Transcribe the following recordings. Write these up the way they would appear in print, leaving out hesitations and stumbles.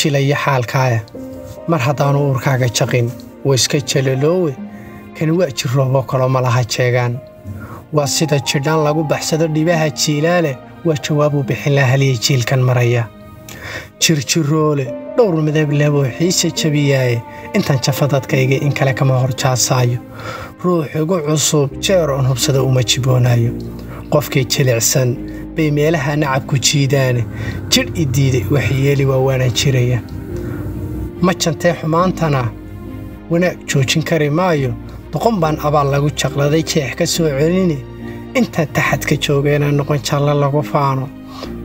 jilaya xaalkaaya mar haddaanu uurkaaga jaqin waa iska jaloloowe kani waa jirrooboo kaloo ma laha jeegaan waa sida jidhaan lagu baxsado dhibaha jiilaale waa jawaabuu bixin la haliyay jiilkan maraya jirjiroole dhowr midab leboo xiise jabiyaaye intaan jafadadkayga in kale kama horjaasaayo ruux igu cusub jeer oon hubsada uma jiboonaayo qofkii jilicsan bay meelaha nacabku jiidaane jidh i diiday wax yeeli waa waanaan jiraya ma jantee xumaantana wanaag joojin kari maayo doqon baan abaal lagu jaqladay jeex ka soo celini intaan taxadka joogeenaa noqon jalla lagu faano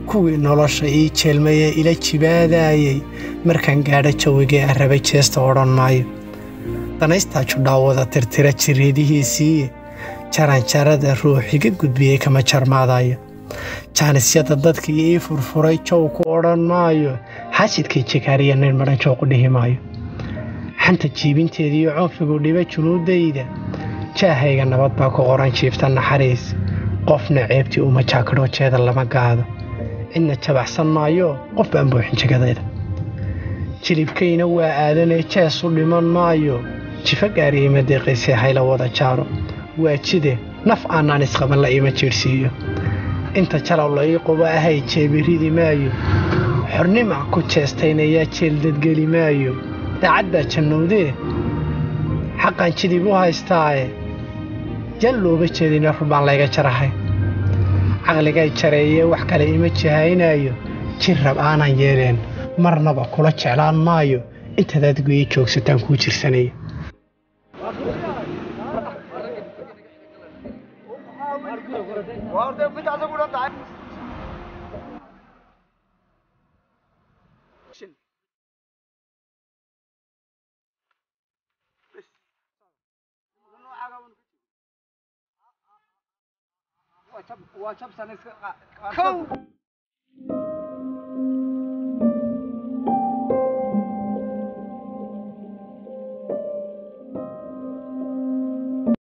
kuwii nolosha ii jeelmayee ila jibaadaayey markaan gaadho jawigee aan rabay jeesta odhan maayo danaystaa judhaawada tirtira jiriidihiisiiye jaranjarada ruuxiga gudbiyey kama jarmaadayo jaanisyada dadkii ii furfuray jow ku odhan maayo xaasidkii jikaariya nin madhan jooqu dhihi maayo xanta jiibinteediiyo cunfigu dhiba junuudayda jaahayga nabad baa ku qoran jiifta naxariis qofna ceebtii uma jaakadhoojeeda lama gaado cidna jabaxsan maayo qof baan buuxin jagadayda jilibkayna waa aadanee jees u dhiman maayo jifa gaariyey madeeqaysee hayla wada jaaro waa jide naf aanaan isqaban la iima jiirhsiiyo inta jalow la ii qubo ahay jeebiridi maayo xornima ku jeestaynayaa jeeldadgeli maayo daacadbaa jannowdee xaqaan jidib u haystaaye jan looba jeedina rubaan layga jarahay caqligay jareeyee wax kale ima jihaynaayo jir rab aanan yeeleen marnaba kula jeclaan maayo intadaad goye joogsataan kuu jirsanaya waa jab sanis